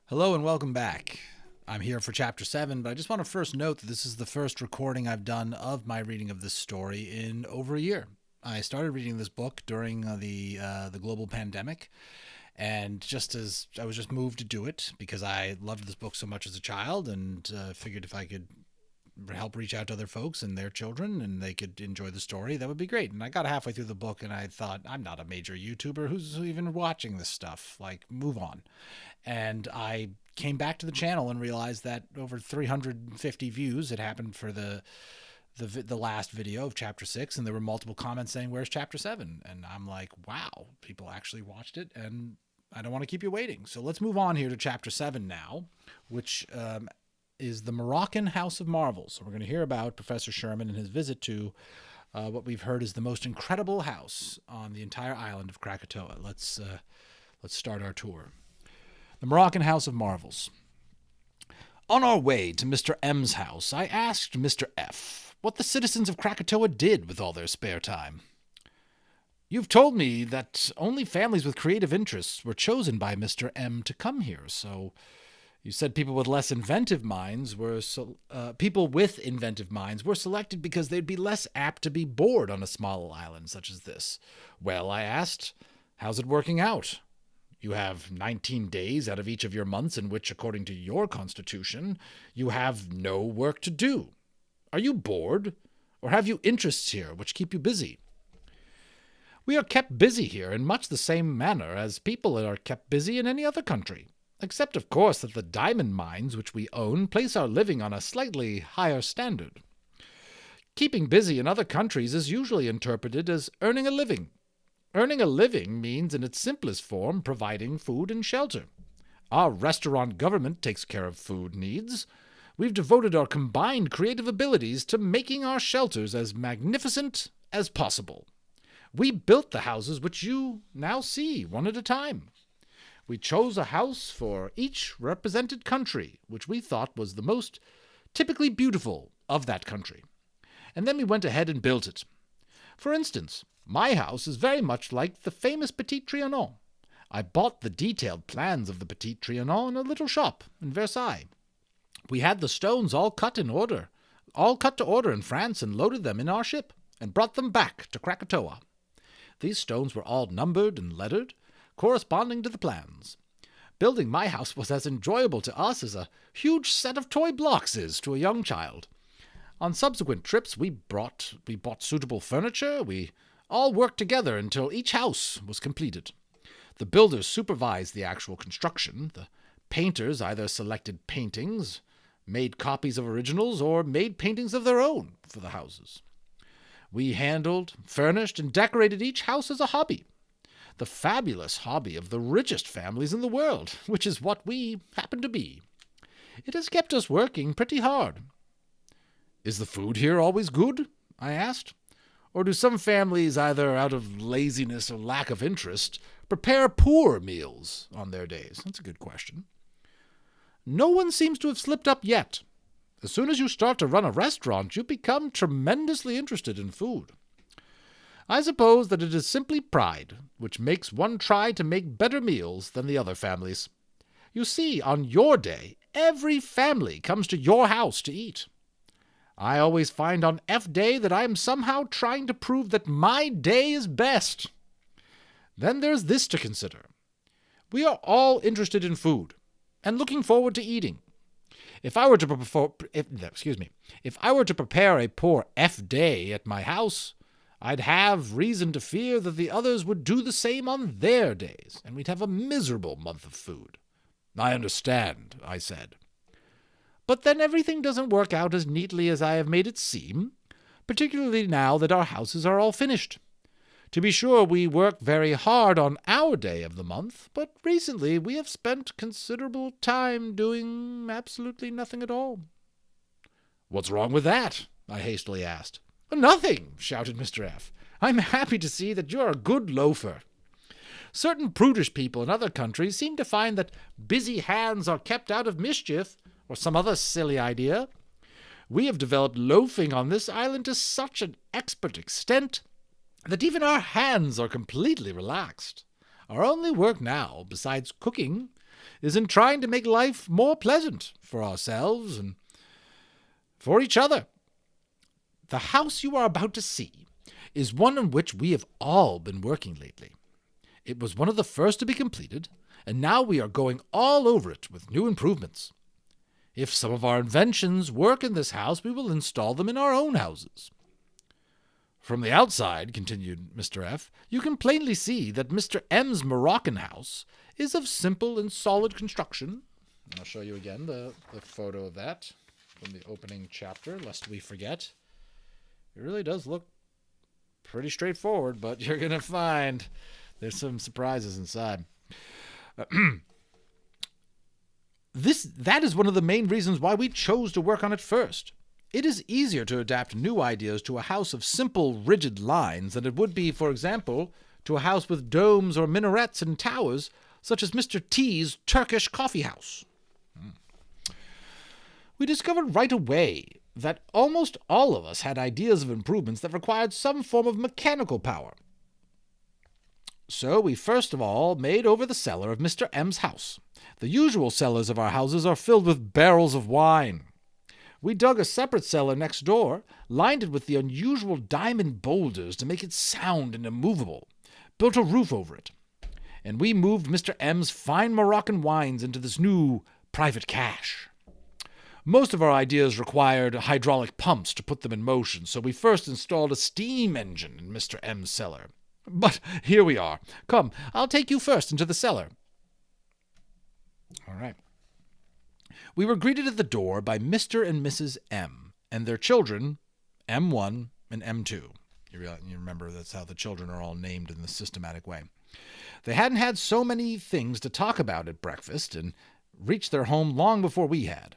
Hello and welcome back. I'm here for Chapter 7, but I just want to first note that this is the first recording I've done of my reading of this story in over a year. I started reading this book during the global pandemic, and just as I was just moved to do it because I loved this book so much as a child, and figured if I could help reach out to other folks and their children and they could enjoy the story, that would be great. And I got halfway through the book and I thought, I'm not a major YouTuber. Who's even watching this stuff? Like, move on. And I came back to the channel and realized that over 350 views had happened for the last video of Chapter 6, and there were multiple comments saying, where's Chapter 7? And I'm like, wow, people actually watched it, and I don't want to keep you waiting. So let's move on here to Chapter 7 now, which is the Moroccan House of Marvels. So we're going to hear about Professor Sherman and his visit to what we've heard is the most incredible house on the entire island of Krakatoa. Let's start our tour. The Moroccan House of Marvels. On our way to Mr. M's house, I asked Mr. F what the citizens of Krakatoa did with all their spare time. You've told me that only families with creative interests were chosen by Mr. M to come here, so you said people with inventive minds were selected because they'd be less apt to be bored on a small island such as this. Well, I asked, how's it working out? You have 19 days out of each of your months in which, according to your constitution, you have no work to do. Are you bored? Or have you interests here which keep you busy? We are kept busy here in much the same manner as people are kept busy in any other country, except, of course, that the diamond mines which we own place our living on a slightly higher standard. Keeping busy in other countries is usually interpreted as earning a living. Earning a living means, in its simplest form, providing food and shelter. Our restaurant government takes care of food needs. We've devoted our combined creative abilities to making our shelters as magnificent as possible. We built the houses which you now see, one at a time. We chose a house for each represented country, which we thought was the most typically beautiful of that country. And then we went ahead and built it. For instance, my house is very much like the famous Petit Trianon. I bought the detailed plans of the Petit Trianon in a little shop in Versailles. We had the stones all cut to order in France, and loaded them in our ship, and brought them back to Krakatoa. These stones were all numbered and lettered, corresponding to the plans. Building my house was as enjoyable to us as a huge set of toy blocks is to a young child. On subsequent trips, we bought suitable furniture. We all worked together until each house was completed. The builders supervised the actual construction. The painters either selected paintings, made copies of originals, or made paintings of their own for the houses. We handled, furnished, and decorated each house as a hobby. The fabulous hobby of the richest families in the world, which is what we happen to be. It has kept us working pretty hard. Is the food here always good? I asked. Or do some families, either out of laziness or lack of interest, prepare poor meals on their days? That's a good question. No one seems to have slipped up yet. As soon as you start to run a restaurant, you become tremendously interested in food. I suppose that it is simply pride, which makes one try to make better meals than the other families. You see, on your day, every family comes to your house to eat. I always find on F Day that I am somehow trying to prove that my day is best. Then there's this to consider. We are all interested in food, and looking forward to eating. If I were to prepare a poor F Day at my house, I'd have reason to fear that the others would do the same on their days, and we'd have a miserable month of food. I understand, I said. But then everything doesn't work out as neatly as I have made it seem, particularly now that our houses are all finished. To be sure, we work very hard on our day of the month, but recently we have spent considerable time doing absolutely nothing at all. What's wrong with that? I hastily asked. Nothing, shouted Mr. F. I'm happy to see that you're a good loafer. Certain prudish people in other countries seem to find that busy hands are kept out of mischief, or some other silly idea. We have developed loafing on this island to such an expert extent that even our hands are completely relaxed. Our only work now, besides cooking, is in trying to make life more pleasant for ourselves and for each other. The house you are about to see is one on which we have all been working lately. It was one of the first to be completed, and now we are going all over it with new improvements. If some of our inventions work in this house, we will install them in our own houses. From the outside, continued Mr. F., you can plainly see that Mr. M's Moroccan house is of simple and solid construction. I'll show you again the photo of that from the opening chapter, lest we forget. It really does look pretty straightforward, but you're going to find there's some surprises inside. That is one of the main reasons why we chose to work on it first. It is easier to adapt new ideas to a house of simple, rigid lines than it would be, for example, to a house with domes or minarets and towers, such as Mr. T's Turkish coffee house. We discovered right away that almost all of us had ideas of improvements that required some form of mechanical power. So we first of all made over the cellar of Mr. M's house. The usual cellars of our houses are filled with barrels of wine. We dug a separate cellar next door, lined it with the unusual diamond boulders to make it sound and immovable, built a roof over it, and we moved Mr. M's fine Moroccan wines into this new private cache. Most of our ideas required hydraulic pumps to put them in motion, so we first installed a steam engine in Mr. M's cellar. But here we are. Come, I'll take you first into the cellar. All right. We were greeted at the door by Mr. and Mrs. M. and their children, M1 and M2. You remember that's how the children are all named in the systematic way. They hadn't had so many things to talk about at breakfast and reached their home long before we had.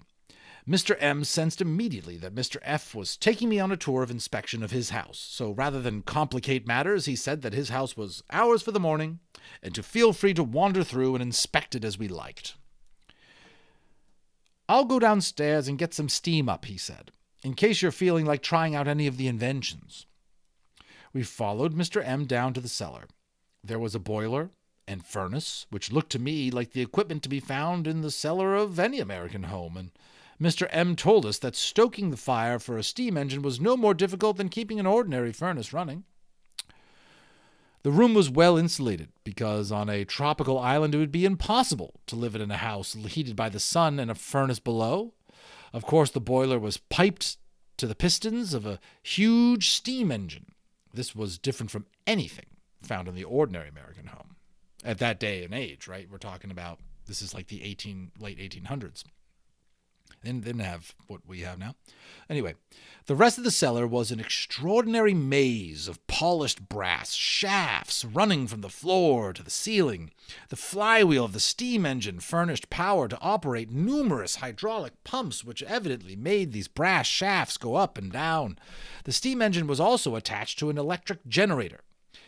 Mr. M sensed immediately that Mr. F was taking me on a tour of inspection of his house, so rather than complicate matters, he said that his house was ours for the morning and to feel free to wander through and inspect it as we liked. I'll go downstairs and get some steam up, he said, in case you're feeling like trying out any of the inventions. We followed Mr. M down to the cellar. There was a boiler and furnace, which looked to me like the equipment to be found in the cellar of any American home, and Mr. M told us that stoking the fire for a steam engine was no more difficult than keeping an ordinary furnace running. The room was well insulated, because on a tropical island it would be impossible to live in a house heated by the sun and a furnace below. Of course, the boiler was piped to the pistons of a huge steam engine. This was different from anything found in the ordinary American home. At that day and age, right? We're talking about, this is like the late 1800s. They didn't have what we have now. Anyway, the rest of the cellar was an extraordinary maze of polished brass shafts running from the floor to the ceiling. The flywheel of the steam engine furnished power to operate numerous hydraulic pumps, which evidently made these brass shafts go up and down. The steam engine was also attached to an electric generator.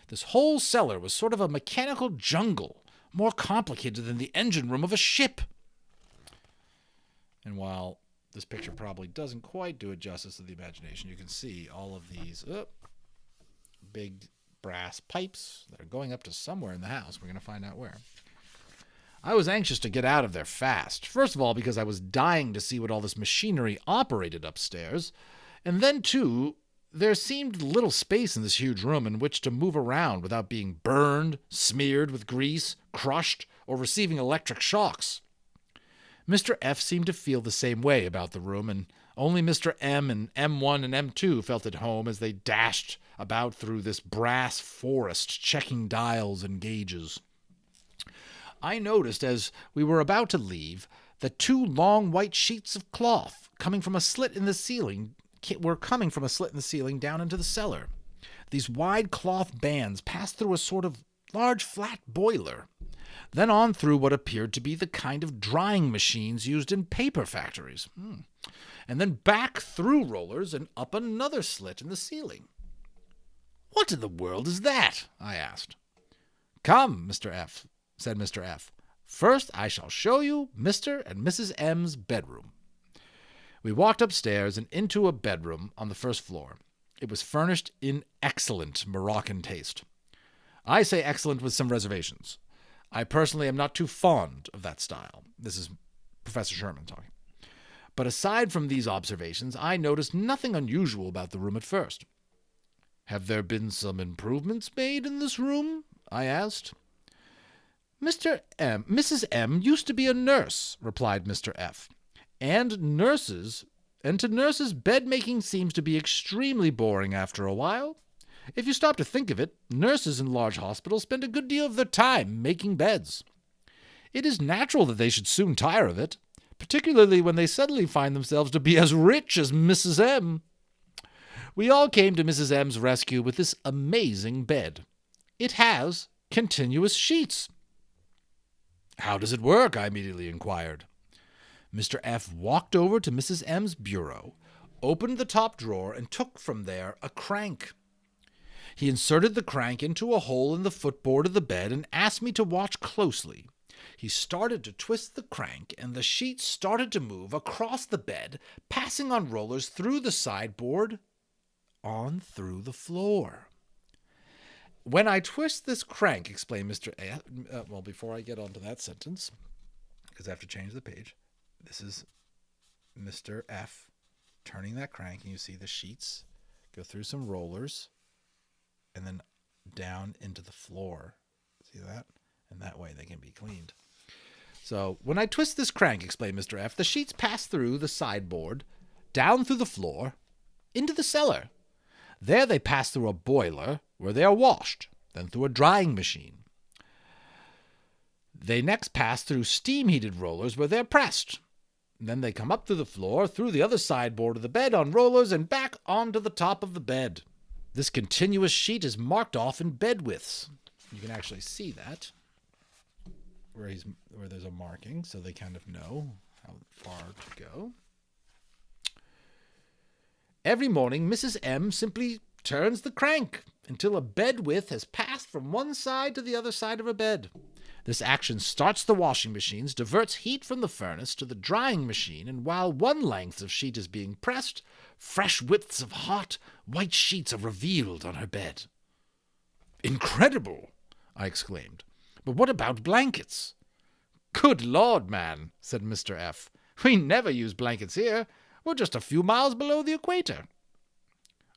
This whole cellar was sort of a mechanical jungle, more complicated than the engine room of a ship. And while this picture probably doesn't quite do it justice to the imagination, you can see all of these big brass pipes that are going up to somewhere in the house. We're going to find out where. I was anxious to get out of there fast. First of all, because I was dying to see what all this machinery operated upstairs. And then, too, there seemed little space in this huge room in which to move around without being burned, smeared with grease, crushed, or receiving electric shocks. Mr. F seemed to feel the same way about the room, and only Mr. M and M1 and M2 felt at home as they dashed about through this brass forest, checking dials and gauges. I noticed as we were about to leave that two long white sheets of cloth coming from a slit in the ceiling down into the cellar. These wide cloth bands passed through a sort of large flat boiler, then on through what appeared to be the kind of drying machines used in paper factories, and then back through rollers and up another slit in the ceiling. "What in the world is that?" I asked. "Come, Mr. F," said Mr. F. "First I shall show you Mr. and Mrs. M's bedroom." We walked upstairs and into a bedroom on the first floor. It was furnished in excellent Moroccan taste. I say excellent with some reservations. I personally am not too fond of that style. This is Professor Sherman talking. But aside from these observations, I noticed nothing unusual about the room at first. Have there been some improvements made in this room? I asked. Mrs. M used to be a nurse, replied Mr. F. And to nurses, bed-making seems to be extremely boring after a while. If you stop to think of it, nurses in large hospitals spend a good deal of their time making beds. It is natural that they should soon tire of it, particularly when they suddenly find themselves to be as rich as Mrs. M. We all came to Mrs. M's rescue with this amazing bed. It has continuous sheets. How does it work? I immediately inquired. Mr. F. walked over to Mrs. M's bureau, opened the top drawer, and took from there a crank. He inserted the crank into a hole in the footboard of the bed and asked me to watch closely. He started to twist the crank, and the sheets started to move across the bed, passing on rollers through the sideboard, on through the floor. When I twist this crank, explained Mr. F. Before I get on to that sentence, because I have to change the page, this is Mr. F. turning that crank, and you see the sheets go through some rollers and then down into the floor. See that? And that way they can be cleaned. So when I twist this crank, explained Mr. F., the sheets pass through the sideboard, down through the floor, into the cellar. There they pass through a boiler, where they are washed, then through a drying machine. They next pass through steam-heated rollers, where they are pressed. Then they come up through the floor, through the other sideboard of the bed on rollers, and back onto the top of the bed. This continuous sheet is marked off in bed widths. You can actually see that, where there's a marking, so they kind of know how far to go. Every morning, Mrs. M simply turns the crank until a bed width has passed from one side to the other side of her bed. This action starts the washing machines, diverts heat from the furnace to the drying machine, and while one length of sheet is being pressed, fresh widths of hot, white sheets are revealed on her bed. Incredible! I exclaimed. But what about blankets? Good Lord, man, said Mr. F. We never use blankets here. We're just a few miles below the equator.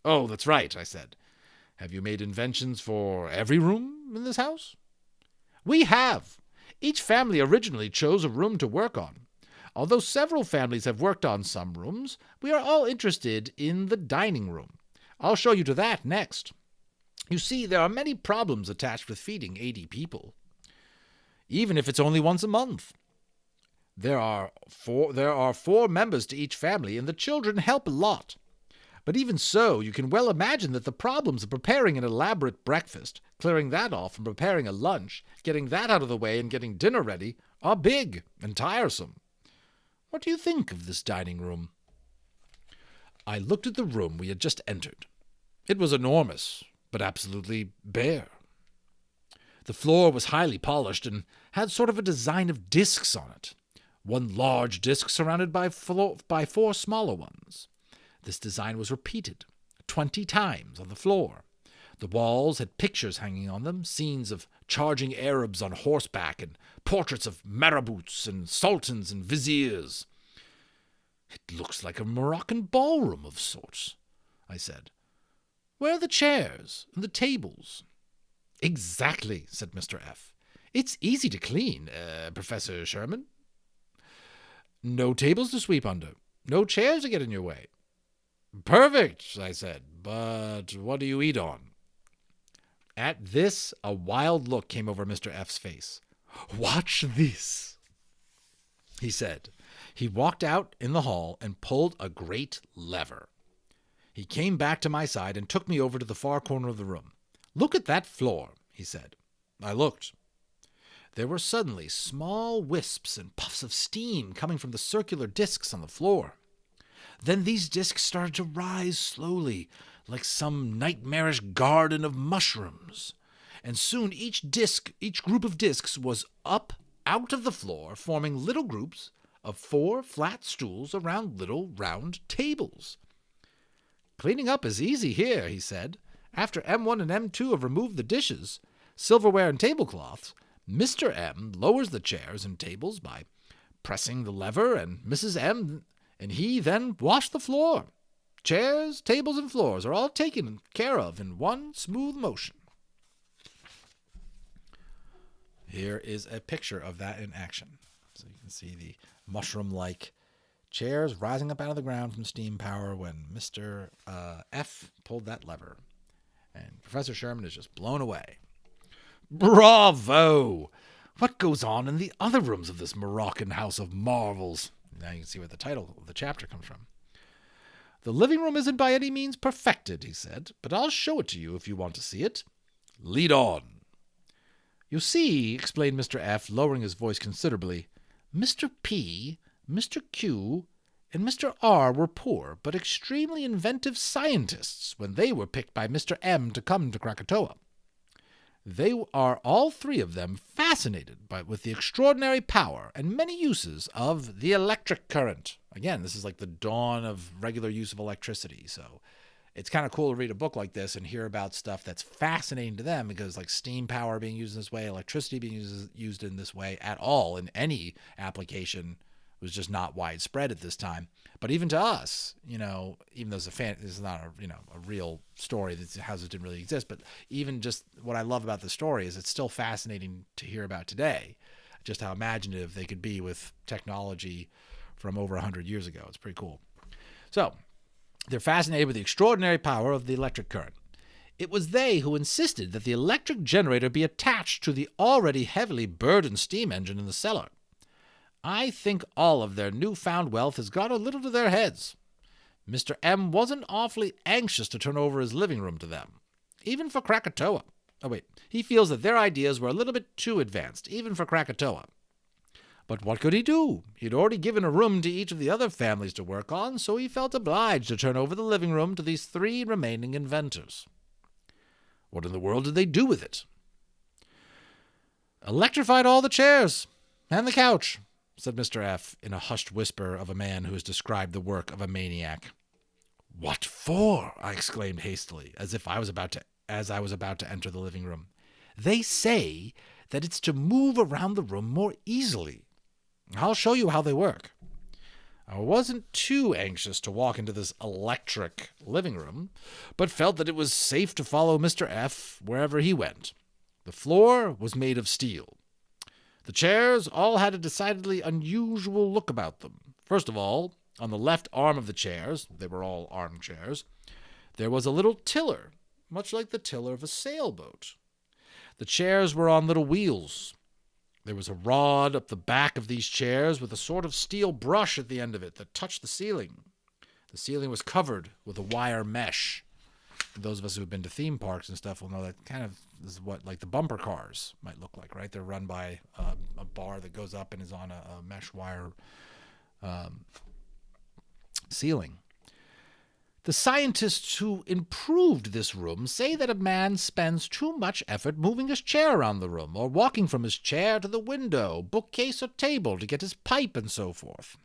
Oh, that's right, I said. Have you made inventions for every room in this house? We have. Each family originally chose a room to work on. Although several families have worked on some rooms, we are all interested in the dining room. I'll show you to that next. You see, there are many problems attached with feeding 80 people, even if it's only once a month. There are four members to each family, and the children help a lot. But even so, you can well imagine that the problems of preparing an elaborate breakfast, clearing that off and preparing a lunch, getting that out of the way and getting dinner ready, are big and tiresome. What do you think of this dining room? I looked at the room we had just entered. It was enormous, but absolutely bare. The floor was highly polished and had sort of a design of discs on it. One large disc surrounded by 4 smaller ones. This design was repeated 20 times on the floor. The walls had pictures hanging on them, scenes of charging Arabs on horseback and portraits of marabouts and sultans and viziers. It looks like a Moroccan ballroom of sorts, I said. Where are the chairs and the tables? Exactly, said Mr. F. It's easy to clean, Professor Sherman. No tables to sweep under. No chairs to get in your way. Perfect, I said, but what do you eat on? At this, a wild look came over Mr. F's face. Watch this, he said. He walked out in the hall and pulled a great lever. He came back to my side and took me over to the far corner of the room. Look at that floor, he said. I looked. There were suddenly small wisps and puffs of steam coming from the circular discs on the floor. Then these discs started to rise slowly, like some nightmarish garden of mushrooms. And soon each group of discs was up out of the floor, forming little groups of 4 flat stools around little round tables. Cleaning up is easy here, he said. After M1 and M2 have removed the dishes, silverware, and tablecloths, Mr. M lowers the chairs and tables by pressing the lever, and Mrs. M and he then wash the floor. Chairs, tables, and floors are all taken care of in one smooth motion. Here is a picture of that in action. So you can see the mushroom-like chairs rising up out of the ground from steam power when Mr. F pulled that lever. And Professor Sherman is just blown away. Bravo! What goes on in the other rooms of this Moroccan house of marvels? Now you can see where the title of the chapter comes from. The living room isn't by any means perfected, he said, but I'll show it to you if you want to see it. Lead on. You see, explained Mr. F, lowering his voice considerably, Mr. P, Mr. Q, and Mr. R were poor but extremely inventive scientists when they were picked by Mr. M to come to Krakatoa. They are all three of them fascinated with the extraordinary power and many uses of the electric current. Again, this is like the dawn of regular use of electricity, so it's kind of cool to read a book like this and hear about stuff that's fascinating to them, because like steam power being used in this way, electricity being used in this way at all in any application was just not widespread at this time. But even to us, even though this is not a real story, this house didn't really exist, but even just what I love about the story is it's still fascinating to hear about today, just how imaginative they could be with technology from over 100 years ago. It's pretty cool. So they're fascinated with the extraordinary power of the electric current. It was they who insisted that the electric generator be attached to the already heavily burdened steam engine in the cellar. I think all of their newfound wealth has got a little to their heads. Mr. M wasn't awfully anxious to turn over his living room to them, even for Krakatoa. He feels that their ideas were a little bit too advanced, even for Krakatoa. But what could he do? He'd already given a room to each of the other families to work on, so he felt obliged to turn over the living room to these three remaining inventors. What in the world did they do with it? Electrified all the chairs and the couch, said Mr. F. in a hushed whisper of a man who has described the work of a maniac. What for? I exclaimed hastily, as I was about to enter the living room. They say that it's to move around the room more easily. I'll show you how they work. I wasn't too anxious to walk into this electric living room, but felt that it was safe to follow Mr. F. wherever he went. The floor was made of steel. The chairs all had a decidedly unusual look about them. First of all, on the left arm of the chairs, they were all armchairs, there was a little tiller, much like the tiller of a sailboat. The chairs were on little wheels. There was a rod up the back of these chairs with a sort of steel brush at the end of it that touched the ceiling. The ceiling was covered with a wire mesh. Those of us who have been to theme parks and stuff will know that kind of is what like the bumper cars might look like, right? They're run by a bar that goes up and is on a mesh wire ceiling. The scientists who improved this room say that a man spends too much effort moving his chair around the room or walking from his chair to the window, bookcase, or table to get his pipe and so forth.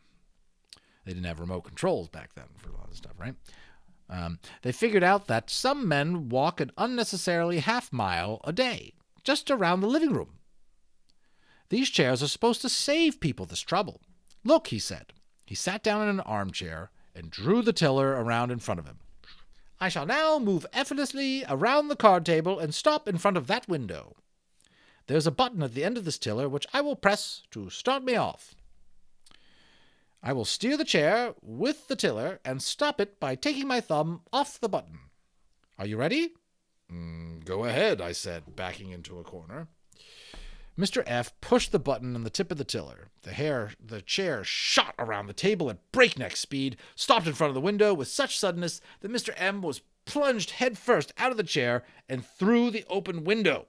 They didn't have remote controls back then for a lot of stuff, right? They figured out that some men walk an unnecessarily half-mile a day, just around the living room. These chairs are supposed to save people this trouble. Look, he said. He sat down in an armchair and drew the tiller around in front of him. I shall now move effortlessly around the card table and stop in front of that window. There's a button at the end of this tiller which I will press to start me off. I will steer the chair with the tiller and stop it by taking my thumb off the button. Are you ready? Go ahead, I said, backing into a corner. Mr. F. pushed the button on the tip of the tiller. The chair shot around the table at breakneck speed, stopped in front of the window with such suddenness that Mr. M. was plunged headfirst out of the chair and through the open window.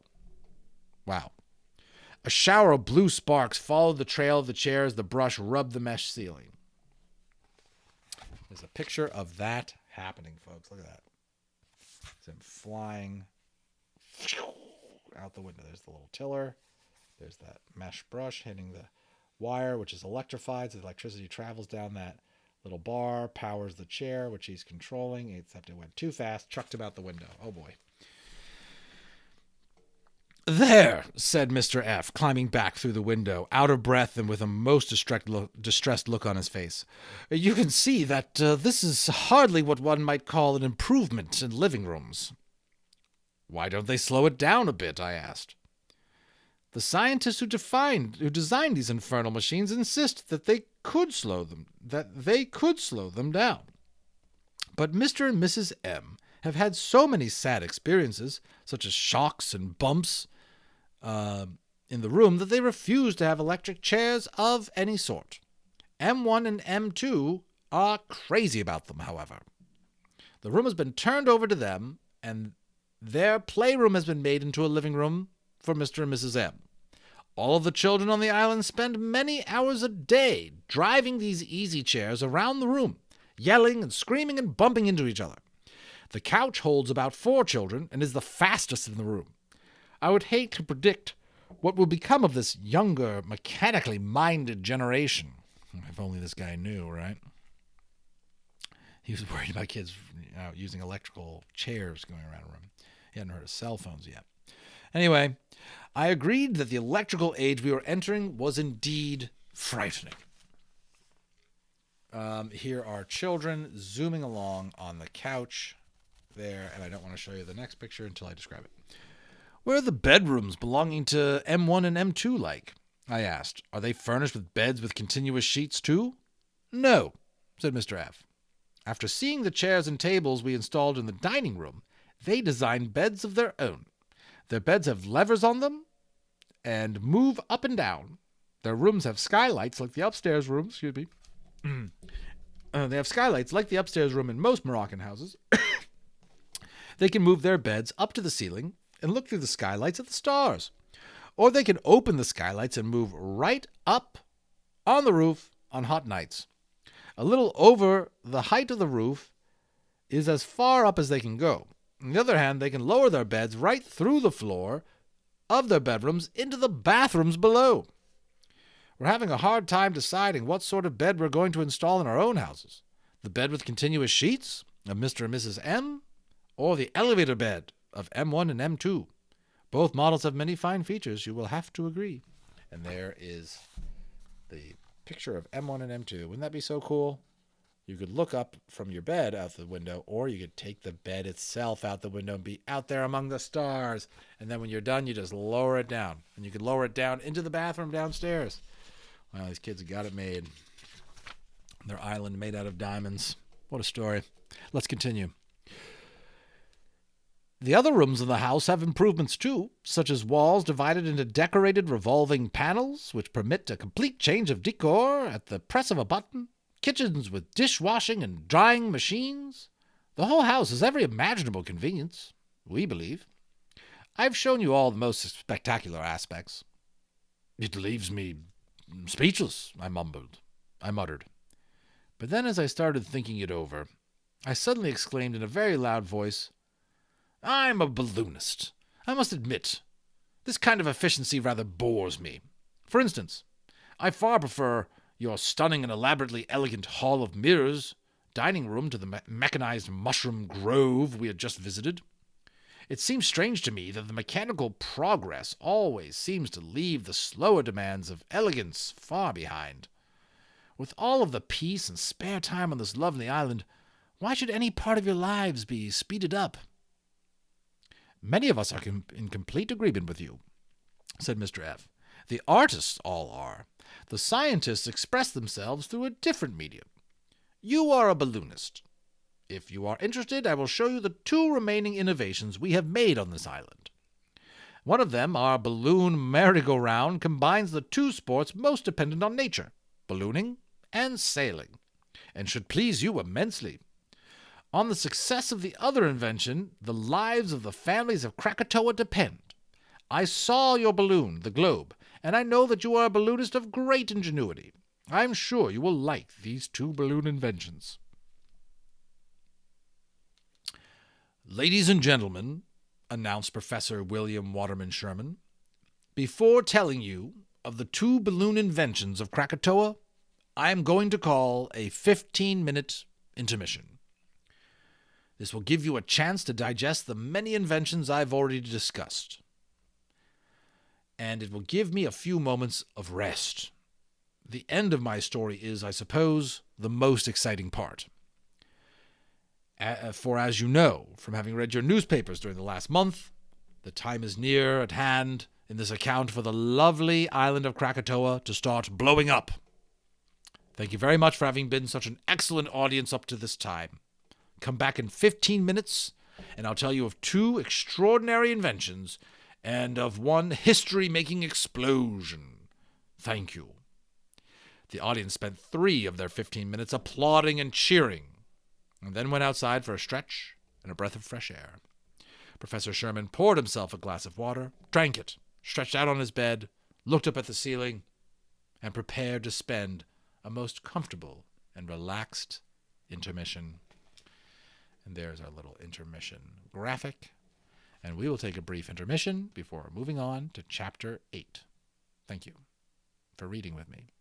Wow. A shower of blue sparks followed the trail of the chair as the brush rubbed the mesh ceiling. There's a picture of that happening, folks. Look at that. It's him flying out the window. There's the little tiller. There's that mesh brush hitting the wire, which is electrified, so the electricity travels down that little bar, powers the chair, which he's controlling, except it went too fast, chucked him out the window. Oh, boy. "There," said Mr. F., climbing back through the window, out of breath and with a most distressed look on his face. "You can see that this is hardly what one might call an improvement in living rooms." "Why don't they slow it down a bit?" I asked. "The scientists who designed these infernal machines insist that they could slow them down. But Mr. and Mrs. M have had so many sad experiences, such as shocks and bumps, in the room, that they refuse to have electric chairs of any sort. M1 and M2 are crazy about them, however. The room has been turned over to them, and their playroom has been made into a living room for Mr. and Mrs. M. All of the children on the island spend many hours a day driving these easy chairs around the room, yelling and screaming and bumping into each other. The couch holds about 4 children and is the fastest in the room. I would hate to predict what will become of this younger, mechanically minded generation. If only this guy knew, right? He was worried about kids using electrical chairs going around a room. He hadn't heard of cell phones yet. Anyway, I agreed that the electrical age we were entering was indeed frightening. Here are children zooming along on the couch there, and I don't want to show you the next picture until I describe it. "Where are the bedrooms belonging to M1 and M2 like?" I asked. "Are they furnished with beds with continuous sheets too?" "No," said Mr. F. "After seeing the chairs and tables we installed in the dining room, they designed beds of their own. Their beds have levers on them and move up and down. Their rooms have skylights like the upstairs room. They have skylights like the upstairs room in most Moroccan houses. They can move their beds up to the ceiling and look through the skylights at the stars. Or they can open the skylights and move right up on the roof on hot nights. A little over the height of the roof is as far up as they can go. On the other hand, they can lower their beds right through the floor of their bedrooms into the bathrooms below. We're having a hard time deciding what sort of bed we're going to install in our own houses. The bed with continuous sheets of Mr. and Mrs. M, or the elevator bed of M1 and M2. Both models have many fine features, you will have to agree." And there is the picture of M1 and M2. Wouldn't that be so cool? You could look up from your bed out the window, or you could take the bed itself out the window and be out there among the stars. And then when you're done, you just lower it down. And you could lower it down into the bathroom downstairs. Wow, these kids got it made. Their island made out of diamonds. What a story. Let's continue. "The other rooms in the house have improvements too, such as walls divided into decorated revolving panels, which permit a complete change of decor at the press of a button, kitchens with dishwashing and drying machines. The whole house has every imaginable convenience, we believe. I've shown you all the most spectacular aspects." "It leaves me speechless," I muttered. But then as I started thinking it over, I suddenly exclaimed in a very loud voice, "I'm a balloonist. I must admit, this kind of efficiency rather bores me. For instance, I far prefer your stunning and elaborately elegant hall of mirrors dining room to the mechanized mushroom grove we had just visited. It seems strange to me that the mechanical progress always seems to leave the slower demands of elegance far behind. With all of the peace and spare time on this lovely island, why should any part of your lives be speeded up?" "Many of us are in complete agreement with you," said Mr. F. "The artists all are. The scientists express themselves through a different medium. You are a balloonist. If you are interested, I will show you the 2 remaining innovations we have made on this island. One of them, our balloon merry-go-round, combines the 2 sports most dependent on nature, ballooning and sailing, and should please you immensely. On the success of the other invention, the lives of the families of Krakatoa depend. I saw your balloon, the globe, and I know that you are a balloonist of great ingenuity. I am sure you will like these 2 balloon inventions." "Ladies and gentlemen," announced Professor William Waterman Sherman, "before telling you of the 2 balloon inventions of Krakatoa, I am going to call a 15-minute intermission. This will give you a chance to digest the many inventions I've already discussed. and it will give me a few moments of rest. The end of my story is, I suppose, the most exciting part. For as you know, from having read your newspapers during the last month, the time is near at hand in this account for the lovely island of Krakatoa to start blowing up. Thank you very much for having been such an excellent audience up to this time. Come back in 15 minutes, and I'll tell you of 2 extraordinary inventions and of 1 history-making explosion. Thank you. The audience spent 3 of their 15 minutes applauding and cheering, and then went outside for a stretch and a breath of fresh air. Professor Sherman poured himself a glass of water, drank it, stretched out on his bed, looked up at the ceiling, and prepared to spend a most comfortable and relaxed intermission. And there's our little intermission graphic. And we will take a brief intermission before moving on to Chapter 8. Thank you for reading with me.